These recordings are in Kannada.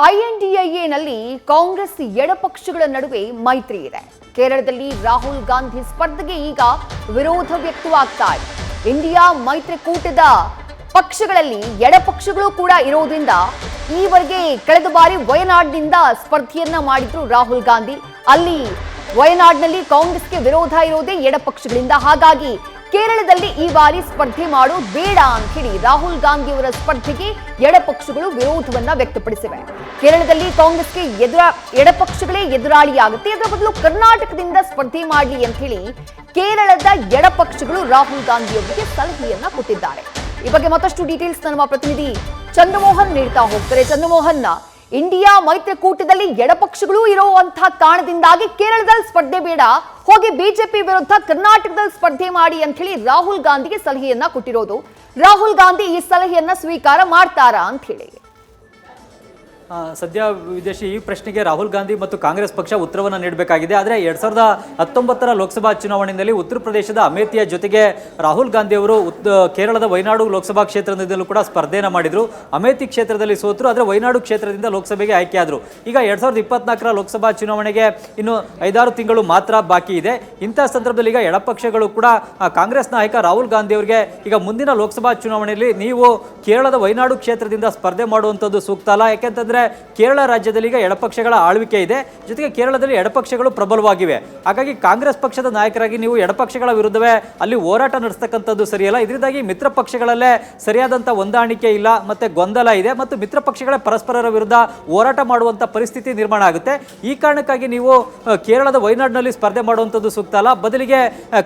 ಐಎನ್ಡಿಎನಲ್ಲಿ ಕಾಂಗ್ರೆಸ್ ಎಡಪಕ್ಷಗಳ ನಡುವೆ ಮೈತ್ರಿ ಇದೆ. ಕೇರಳದಲ್ಲಿ ರಾಹುಲ್ ಗಾಂಧಿ ಸ್ಪರ್ಧೆಗೆ ಈಗ ವಿರೋಧ ವ್ಯಕ್ತವಾಗ್ತಾ ಇದೆ. ಇಂಡಿಯಾ ಮೈತ್ರಿಕೂಟದ ಪಕ್ಷಗಳಲ್ಲಿ ಎಡಪಕ್ಷಗಳು ಕೂಡ ಇರೋದ್ರಿಂದ ಈವರೆಗೆ ಕಳೆದ ಬಾರಿ ವಯನಾಡ್ನಿಂದ ಸ್ಪರ್ಧೆಯನ್ನ ಮಾಡಿದ್ರು ರಾಹುಲ್ ಗಾಂಧಿ. ಅಲ್ಲಿ ವಯನಾಡ್ನಲ್ಲಿ ಕಾಂಗ್ರೆಸ್ಗೆ ವಿರೋಧ ಇರೋದೇ ಎಡಪಕ್ಷಗಳಿಂದ. ಹಾಗಾಗಿ ಕೇರಳದಲ್ಲಿ ಈ ಬಾರಿ ಸ್ಪರ್ಧೆ ಮಾಡೋದು ಬೇಡ ಅಂತ ಹೇಳಿ ರಾಹುಲ್ ಗಾಂಧಿ ಅವರ ಸ್ಪರ್ಧೆಗೆ ಎಡಪಕ್ಷಗಳು ವಿರೋಧವನ್ನ ವ್ಯಕ್ತಪಡಿಸಿವೆ. ಕೇರಳದಲ್ಲಿ ಕಾಂಗ್ರೆಸ್ಗೆ ಎಡಪಕ್ಷಗಳೇ ಎದುರಾಳಿಯಾಗುತ್ತೆ, ಅದರ ಬದಲು ಕರ್ನಾಟಕದಿಂದ ಸ್ಪರ್ಧೆ ಮಾಡಲಿ ಅಂತ ಹೇಳಿ ಕೇರಳದ ಎಡಪಕ್ಷಗಳು ರಾಹುಲ್ ಗಾಂಧಿ ಅವರಿಗೆ ಸಲಹೆಯನ್ನ ಕೊಟ್ಟಿದ್ದಾರೆ. ಈ ಬಗ್ಗೆ ಮತ್ತಷ್ಟು ಡೀಟೇಲ್ಸ್ ನಮ್ಮ ಪ್ರತಿನಿಧಿ ಚಂದ್ರಮೋಹನ್ ನೀಡ್ತಾ ಹೋಗ್ತಾರೆ. ಚಂದ್ರಮೋಹನ್, ಇಂಡಿಯಾ ಮೈತ್ರಿಕೂಟದಲ್ಲಿ ಎಡಪಕ್ಷಗಳು ಇರುವಂತಹ ಕಾರಣದಿಂದಾಗಿ ಕೇರಳದಲ್ಲಿ ಸ್ಪರ್ಧೆ ಬೇಡ, ಹೋಗಿ ಬಿಜೆಪಿ ವಿರುದ್ಧ ಕರ್ನಾಟಕದಲ್ಲಿ ಸ್ಪರ್ಧೆ ಮಾಡಿ ಅಂತ ಹೇಳಿ ರಾಹುಲ್ ಗಾಂಧಿಗೆ ಸಲಹೆಯನ್ನ ಕೊಟ್ಟಿರೋದು. ರಾಹುಲ್ ಗಾಂಧಿ ಈ ಸಲಹೆಯನ್ನ ಸ್ವೀಕಾರ ಮಾಡ್ತಾರಾ ಅಂತ ಹೇಳಿ? ಸದ್ಯ ವಿದೇಶಿ ಈ ಪ್ರಶ್ನೆಗೆ ರಾಹುಲ್ ಗಾಂಧಿ ಮತ್ತು ಕಾಂಗ್ರೆಸ್ ಪಕ್ಷ ಉತ್ತರವನ್ನು ನೀಡಬೇಕಾಗಿದೆ. ಆದರೆ 2019 ಲೋಕಸಭಾ ಚುನಾವಣೆಯಲ್ಲಿ ಉತ್ತರ ಪ್ರದೇಶದ ಅಮೇಥಿಯ ಜೊತೆಗೆ ರಾಹುಲ್ ಗಾಂಧಿ ಅವರು ಕೇರಳದ ವಯನಾಡು ಲೋಕಸಭಾ ಕ್ಷೇತ್ರದಿಂದಲೂ ಕೂಡ ಸ್ಪರ್ಧೆಯನ್ನು ಮಾಡಿದರು. ಅಮೇಥಿ ಕ್ಷೇತ್ರದಲ್ಲಿ ಸೋತರು, ಆದರೆ ವಯನಾಡು ಕ್ಷೇತ್ರದಿಂದ ಲೋಕಸಭೆಗೆ ಆಯ್ಕೆಯಾದರು. ಈಗ 2024 ಲೋಕಸಭಾ ಚುನಾವಣೆಗೆ ಇನ್ನು 5-6 ತಿಂಗಳು ಮಾತ್ರ ಬಾಕಿ ಇದೆ. ಇಂತಹ ಸಂದರ್ಭದಲ್ಲಿ ಈಗ ಎಡಪಕ್ಷಗಳು ಕೂಡ ಕಾಂಗ್ರೆಸ್ ನಾಯಕ ರಾಹುಲ್ ಗಾಂಧಿ ಅವರಿಗೆ ಈಗ ಮುಂದಿನ ಲೋಕಸಭಾ ಚುನಾವಣೆಯಲ್ಲಿ ನೀವು ಕೇರಳದ ವಯನಾಡು ಕ್ಷೇತ್ರದಿಂದ ಸ್ಪರ್ಧೆ ಮಾಡುವಂಥದ್ದು ಸೂಕ್ತ ಅಲ್ಲ. ಯಾಕೆಂತಂದ್ರೆ ಕೇರಳ ರಾಜ್ಯದಲ್ಲಿ ಈಗ ಎಡಪಕ್ಷಗಳ ಆಳ್ವಿಕೆ ಇದೆ, ಜೊತೆಗೆ ಕೇರಳದಲ್ಲಿ ಎಡಪಕ್ಷಗಳು ಪ್ರಬಲವಾಗಿವೆ. ಹಾಗಾಗಿ ಕಾಂಗ್ರೆಸ್ ಪಕ್ಷದ ನಾಯಕರಾಗಿ ನೀವು ಎಡಪಕ್ಷಗಳ ವಿರುದ್ಧವೇ ಅಲ್ಲಿ ಹೋರಾಟ ನಡೆಸ್ತಕ್ಕಂಥದ್ದು ಸರಿಯಲ್ಲ. ಇದರಿಂದಾಗಿ ಮಿತ್ರ ಪಕ್ಷಗಳಲ್ಲೇ ಸರಿಯಾದಂಥ ಹೊಂದಾಣಿಕೆ ಇಲ್ಲ, ಮತ್ತೆ ಗೊಂದಲ ಇದೆ, ಮತ್ತು ಮಿತ್ರ ಪಕ್ಷಗಳೇ ಪರಸ್ಪರರ ವಿರುದ್ಧ ಹೋರಾಟ ಮಾಡುವಂಥ ಪರಿಸ್ಥಿತಿ ನಿರ್ಮಾಣ ಆಗುತ್ತೆ. ಈ ಕಾರಣಕ್ಕಾಗಿ ನೀವು ಕೇರಳದ ವಯನಾಡಿನಲ್ಲಿ ಸ್ಪರ್ಧೆ ಮಾಡುವಂಥದ್ದು ಸೂಕ್ತ ಅಲ್ಲ. ಬದಲಿಗೆ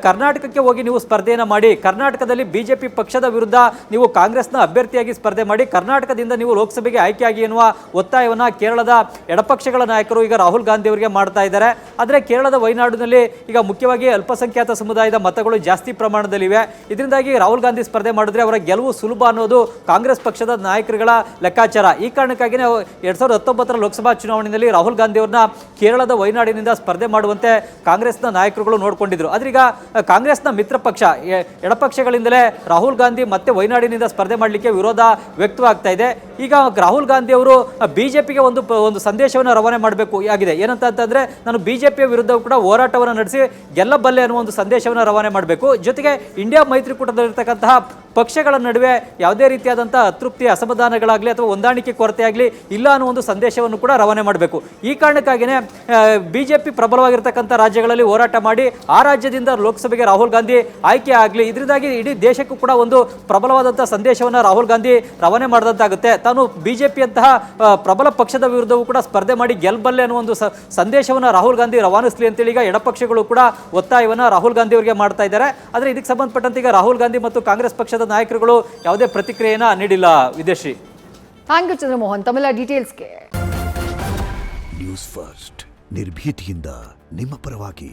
ಕರ್ನಾಟಕಕ್ಕೆ ಹೋಗಿ ನೀವು ಸ್ಪರ್ಧೆಯನ್ನು ಮಾಡಿ, ಕರ್ನಾಟಕದಲ್ಲಿ ಬಿಜೆಪಿ ಪಕ್ಷದ ವಿರುದ್ಧ ನೀವು ಕಾಂಗ್ರೆಸ್ನ ಅಭ್ಯರ್ಥಿಯಾಗಿ ಸ್ಪರ್ಧೆ ಮಾಡಿ, ಕರ್ನಾಟಕದಿಂದ ನೀವು ಲೋಕಸಭೆಗೆ ಆಯ್ಕೆಯಾಗಿ ಎನ್ನುವ ಒತ್ತಾಯವನ್ನ ಕೇರಳದ ಎಡಪಕ್ಷಗಳ ನಾಯಕರು ಈಗ ರಾಹುಲ್ ಗಾಂಧಿ ಅವರಿಗೆ ಮಾಡ್ತಾ ಇದ್ದಾರೆ. ಆದರೆ ಕೇರಳದ ವಯನಾಡಿನಲ್ಲಿ ಈಗ ಮುಖ್ಯವಾಗಿ ಅಲ್ಪಸಂಖ್ಯಾತ ಸಮುದಾಯದ ಮತಗಳು ಜಾಸ್ತಿ ಪ್ರಮಾಣದಲ್ಲಿವೆ. ಇದರಿಂದಾಗಿ ರಾಹುಲ್ ಗಾಂಧಿ ಸ್ಪರ್ಧೆ ಮಾಡಿದ್ರೆ ಅವರ ಗೆಲುವು ಸುಲಭ ಅನ್ನೋದು ಕಾಂಗ್ರೆಸ್ ಪಕ್ಷದ ನಾಯಕರುಗಳ ಲೆಕ್ಕಾಚಾರ. ಈ ಕಾರಣಕ್ಕಾಗಿಯೇ 2019 ಲೋಕಸಭಾ ಚುನಾವಣೆಯಲ್ಲಿ ರಾಹುಲ್ ಗಾಂಧಿ ಅವ್ರನ್ನ ಕೇರಳದ ವಯನಾಡಿನಿಂದ ಸ್ಪರ್ಧೆ ಮಾಡುವಂತೆ ಕಾಂಗ್ರೆಸ್ನ ನಾಯಕರುಗಳು ನೋಡಿಕೊಂಡಿದ್ರು. ಆದ್ರೆ ಈಗ ಕಾಂಗ್ರೆಸ್ನ ಮಿತ್ರ ಪಕ್ಷ ಎಡಪಕ್ಷಗಳಿಂದಲೇ ರಾಹುಲ್ ಗಾಂಧಿ ಮತ್ತೆ ವಯನಾಡಿನಿಂದ ಸ್ಪರ್ಧೆ ಮಾಡಲಿಕ್ಕೆ ವಿರೋಧ ವ್ಯಕ್ತವಾಗ್ತಾ ಇದೆ. ಈಗ ರಾಹುಲ್ ಗಾಂಧಿ ಅವರು ಬಿಜೆಪಿಗೆ ಒಂದು ಸಂದೇಶವನ್ನು ರವಾನೆ ಮಾಡಬೇಕು ಆಗಿದೆ. ಏನಂತಂದ್ರೆ, ನಾನು ಬಿಜೆಪಿಯ ವಿರುದ್ಧ ಕೂಡ ಹೋರಾಟವನ್ನು ನಡೆಸಿ ಗೆಲ್ಲಬಲ್ಲೆ ಅನ್ನುವ ಒಂದು ಸಂದೇಶವನ್ನು ರವಾನೆ ಮಾಡಬೇಕು. ಜೊತೆಗೆ ಇಂಡಿಯಾ ಮೈತ್ರಿಕೂಟದಲ್ಲಿರ್ತಕ್ಕಂತಹ ಪಕ್ಷಗಳ ನಡುವೆ ಯಾವುದೇ ರೀತಿಯಾದಂತಹ ಅತೃಪ್ತಿ, ಅಸಮಾಧಾನಗಳಾಗಲಿ ಅಥವಾ ಹೊಂದಾಣಿಕೆ ಕೊರತೆ ಆಗಲಿ ಇಲ್ಲ ಅನ್ನೋ ಒಂದು ಸಂದೇಶವನ್ನು ಕೂಡ ರವಾನೆ ಮಾಡಬೇಕು. ಈ ಕಾರಣಕ್ಕಾಗಿಯೇ ಬಿಜೆಪಿ ಪ್ರಬಲವಾಗಿರ್ತಕ್ಕಂಥ ರಾಜ್ಯಗಳಲ್ಲಿ ಹೋರಾಟ ಮಾಡಿ ಆ ರಾಜ್ಯದಿಂದ ಲೋಕಸಭೆಗೆ ರಾಹುಲ್ ಗಾಂಧಿ ಆಯ್ಕೆ ಆಗಲಿ. ಇದರಿಂದಾಗಿ ಇಡೀ ದೇಶಕ್ಕೂ ಕೂಡ ಒಂದು ಪ್ರಬಲವಾದಂತಹ ಸಂದೇಶವನ್ನು ರಾಹುಲ್ ಗಾಂಧಿ ರವಾನೆ ಮಾಡಿದಂತಾಗುತ್ತೆ. ತಾನು ಬಿಜೆಪಿಯಂತಹ ಪ್ರಬಲ ಪಕ್ಷದ ವಿರುದ್ಧವೂ ಕೂಡ ಸ್ಪರ್ಧೆ ಮಾಡಿ ಗೆಲ್ಲಬಲ್ಲೆ ಅನ್ನೋ ಒಂದು ಸಂದೇಶವನ್ನು ರಾಹುಲ್ ಗಾಂಧಿ ರವಾನಿಸಲಿ ಅಂತೇಳಿ ಈಗ ಎಡಪಕ್ಷಗಳು ಕೂಡ ಒತ್ತಾಯವನ್ನು ರಾಹುಲ್ ಗಾಂಧಿ ಅವರಿಗೆ ಮಾಡ್ತಾ ಇದ್ದಾರೆ. ಆದರೆ ಇದಕ್ಕೆ ಸಂಬಂಧಪಟ್ಟಂತೆ ಈಗ ರಾಹುಲ್ ಗಾಂಧಿ ಮತ್ತು ಕಾಂಗ್ರೆಸ್ ಪಕ್ಷದ ನಾಯಕರುಗಳು ಯಾವುದೇ ಪ್ರತಿಕ್ರಿಯೆಯನ್ನ ನೀಡಿಲ್ಲ. ವಿದೇಶಿ ಥ್ಯಾಂಕ್ ಯು ಚಂದ್ರಮೋಹನ್ ತಮ್ಮೆಲ್ಲ ಡೀಟೇಲ್ಸ್ಗೆ. ನ್ಯೂಸ್ ಫಸ್ಟ್ ನಿರ್ಭೀತಿಯಿಂದ ನಿಮ್ಮ ಪರವಾಗಿ.